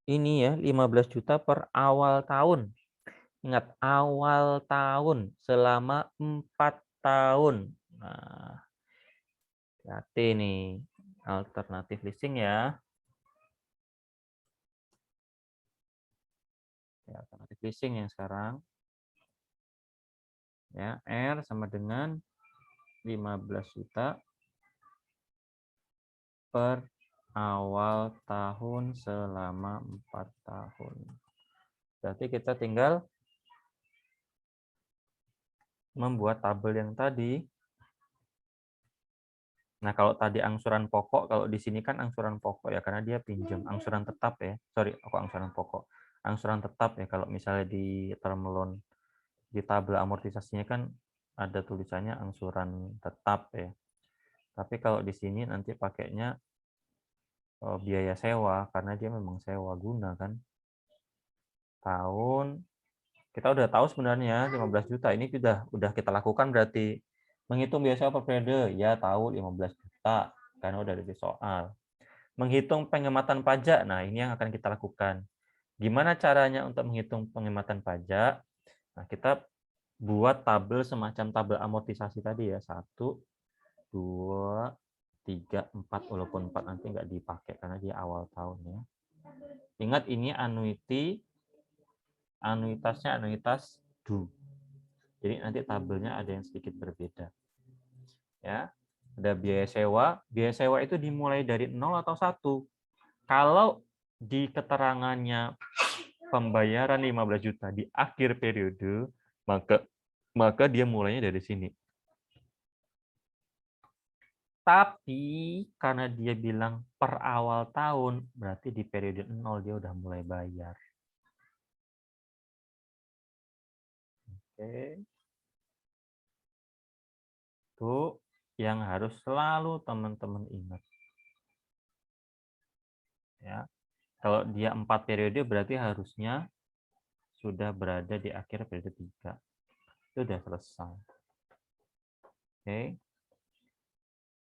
Ini ya, 15 juta per awal tahun. Ingat, awal tahun selama 4 tahun. Nah, hati nih alternatif leasing ya. Alternatif leasing yang sekarang. Ya, R sama dengan 15 juta per awal tahun selama 4 tahun. Berarti kita tinggal membuat tabel yang tadi. Nah, kalau tadi angsuran pokok, kalau di sini kan angsuran pokok ya, karena dia pinjam. Angsuran tetap ya. Sorry, kok angsuran pokok. Angsuran tetap ya, kalau misalnya di term loan, di tabel amortisasinya kan ada tulisannya angsuran tetap ya. Tapi kalau di sini nanti pakainya biaya sewa, karena dia memang sewa guna kan. Tahun, kita udah tahu sebenarnya 15 juta. Ini udah kita lakukan berarti. Menghitung biaya sewa per periode, ya tahu 15 juta, karena udah ada di soal. Menghitung penghematan pajak, nah ini yang akan kita lakukan. Gimana caranya untuk menghitung penghematan pajak? Nah, kita buat tabel semacam tabel amortisasi tadi ya. 1, 2, 3, 4, walaupun 4 nanti nggak dipakai karena dia awal tahun ya. Ingat ini annuity, anuitasnya anuitas due. Jadi nanti tabelnya ada yang sedikit berbeda. Ya, ada biaya sewa. Biaya sewa itu dimulai dari 0 atau 1. Kalau di keterangannya pembayaran 15 juta di akhir periode, maka dia mulainya dari sini. Tapi karena dia bilang per awal tahun, berarti di periode 0 dia udah mulai bayar. Oke. Itu yang harus selalu teman-teman ingat. Ya. Kalau dia 4 periode berarti harusnya sudah berada di akhir periode 3. Itu sudah selesai. Oke.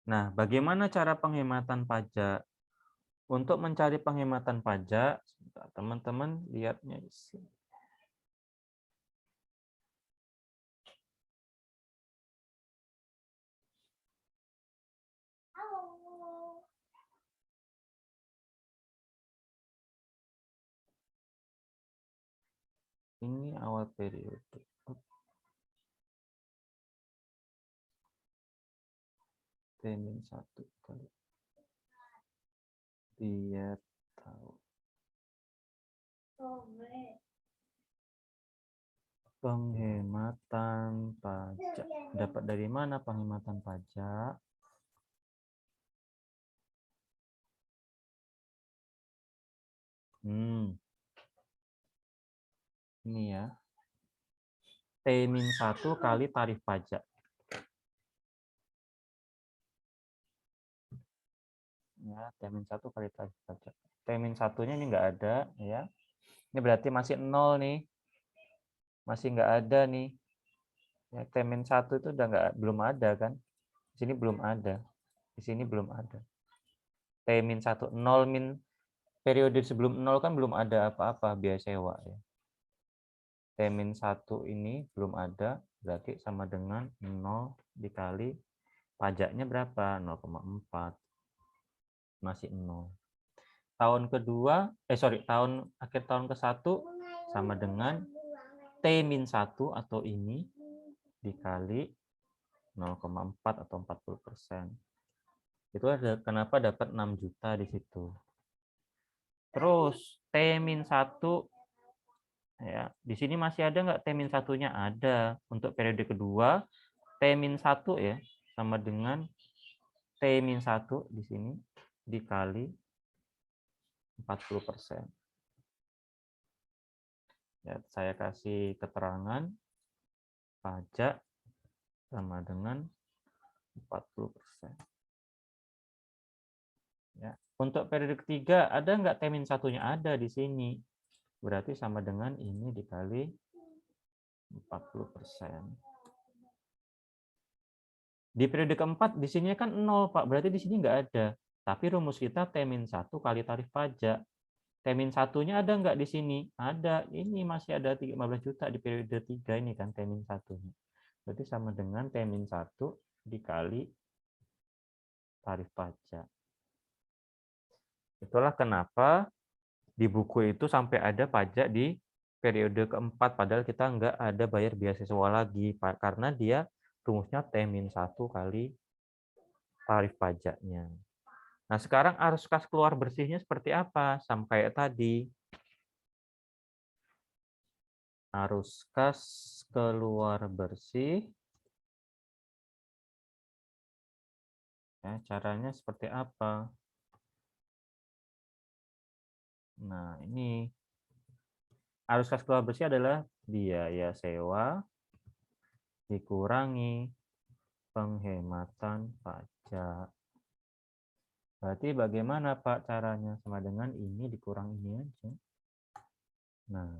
Nah, bagaimana cara penghematan pajak? Untuk mencari penghematan pajak, teman-teman lihatnya di sini. Ini awal periode. T-1 kali. Biar tahu. Penghematan pajak. Dapat dari mana penghematan pajak? Ini ya. T-1 kali tarif pajak. Ya, T-1 kali tarif pajak. T-1-nya ini enggak ada ya. Ini berarti masih 0 nih. Masih enggak ada nih. Ya, T-1 itu udah belum ada kan? Di sini belum ada. Di sini belum ada. T-1 0 min periode sebelum 0 kan belum ada apa-apa biaya sewa ya. T-1 ini belum ada, berarti sama dengan 0 dikali pajaknya berapa? 0,4. Masih 0. Tahun kedua, akhir tahun ke-1 sama dengan T-1 atau ini dikali 0,4 atau 40%. Itu ada kenapa dapat 6 juta di situ. Terus T-1 Ya, di sini masih ada nggak T-1-nya? Ada. Untuk periode kedua, T-1 ya, sama dengan T-1 di sini dikali 40%. Ya, saya kasih keterangan pajak sama dengan 40%. Ya. Untuk periode ketiga, ada nggak T-1-nya? Ada di sini. Berarti sama dengan ini dikali 40%. Di periode keempat, di sini kan 0, Pak. Berarti di sini nggak ada. Tapi rumus kita T-1 kali tarif pajak. T-1-nya ada nggak di sini? Ada. Ini masih ada 15 juta di periode 3 ini kan T-1-nya. Berarti sama dengan T-1 dikali tarif pajak. Itulah kenapa di buku itu sampai ada pajak di periode keempat, padahal kita nggak ada bayar beasiswa lagi, Pak, karena dia rumusnya T-1 kali tarif pajaknya. Nah, sekarang arus kas keluar bersihnya seperti apa? Sama kayak tadi. Arus kas keluar bersih. Ya, caranya seperti apa? Nah, ini arus kas keluar bersih adalah biaya sewa dikurangi penghematan pajak. Berarti bagaimana Pak caranya? Sama dengan ini dikurang ini aja. Nah,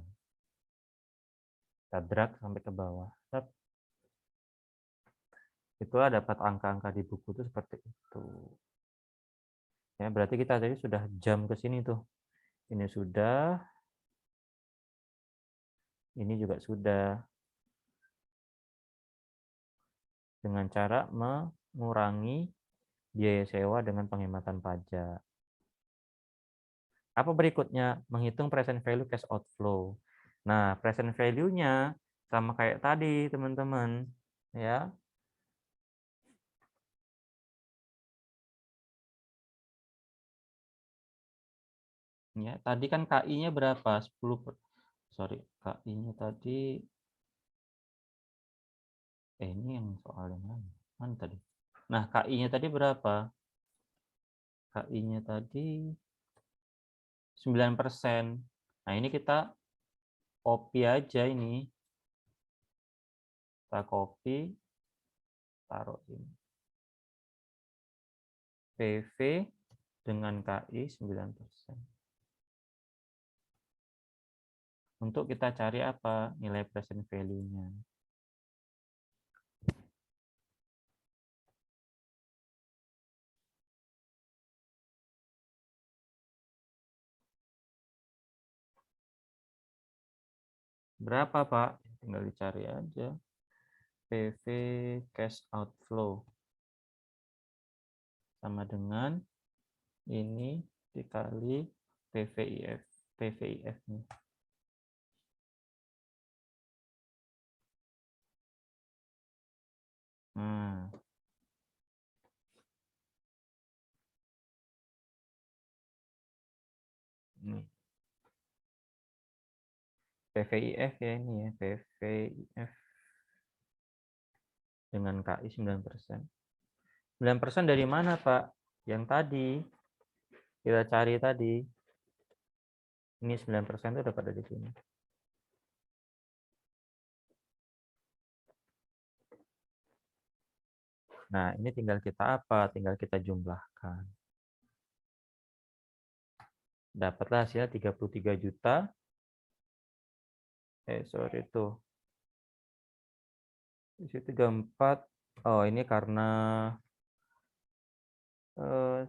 kita drag sampai ke bawah. Itulah dapat angka-angka di buku itu seperti itu. Ya, berarti kita tadi sudah jam ke sini tuh. Ini sudah. Ini juga sudah. Dengan cara mengurangi biaya sewa dengan penghematan pajak. Apa berikutnya? Menghitung present value cash outflow. Nah, present value-nya sama kayak tadi, teman-teman. Ya. Ya, tadi kan KI-nya berapa? 10. Sorry, KI-nya tadi ini yang soal yang mana? Mana tadi? Nah, KI-nya tadi berapa? KI-nya tadi 9%. Nah, ini kita copy aja ini. Kita copy, taruh ini. PV dengan KI 9%. Untuk kita cari apa? Nilai present value-nya. Berapa, Pak? Tinggal dicari aja. PV cash outflow. Sama dengan ini dikali PVIF. PVIF-nya. Nah. Ini. PVIF ya ini ya, PVIF dengan KI 9%. 9% dari mana, Pak? Yang tadi kita cari tadi. Ini 9% itu dapat dari sini. Nah, ini tinggal kita apa? Tinggal kita jumlahkan. Dapatlah hasilnya 33 juta. Sorry itu. Di situ 34. Oh, ini karena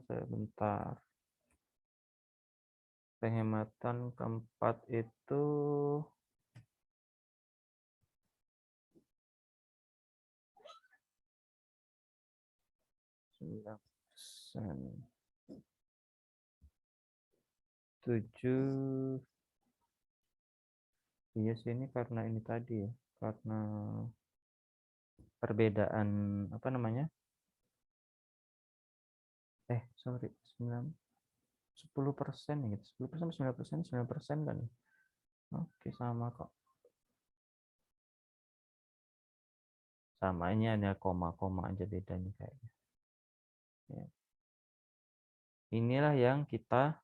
sebentar. Penghematan keempat itu %. 7. Iya sih, ini karena ini tadi ya, karena perbedaan apa namanya? Sorry, 10% ya gitu. 10%, 9%, 9% kan. Oke, sama kok. Sama, ini ada koma-koma aja bedanya kayaknya. Ya. Inilah yang kita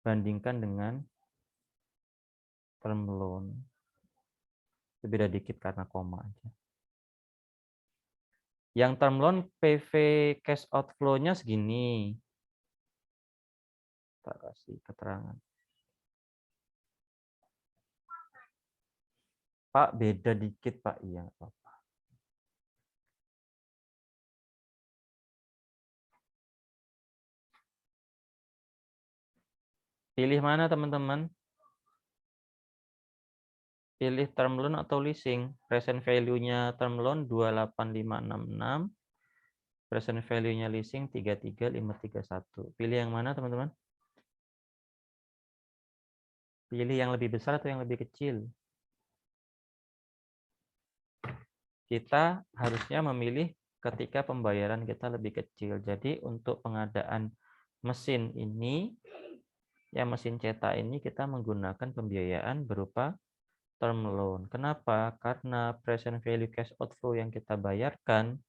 bandingkan dengan term loan. Beda dikit karena koma aja. Yang term loan PV cash outflow-nya segini. Kita kasih keterangan. Pak, beda dikit, Pak. Iya, nggak apa-apa. Pilih mana, teman-teman? Pilih term loan atau leasing. Present value-nya term loan 28566. Present value-nya leasing 33531. Pilih yang mana, teman-teman? Pilih yang lebih besar atau yang lebih kecil? Kita harusnya memilih ketika pembayaran kita lebih kecil. Jadi untuk pengadaan mesin ini, ya mesin cetak ini kita menggunakan pembiayaan berupa term loan. Kenapa? Karena present value cash outflow yang kita bayarkan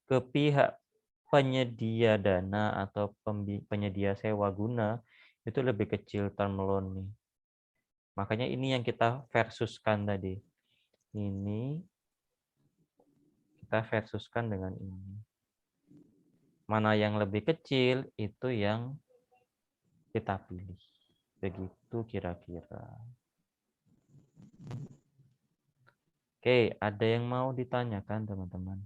ke pihak penyedia dana atau penyedia sewa guna itu lebih kecil term loan nih. Makanya ini yang kita versuskan tadi. Ini kita versuskan dengan ini. Mana yang lebih kecil itu yang kita pilih. Begitu kira-kira. Oke, ada yang mau ditanyakan teman-teman?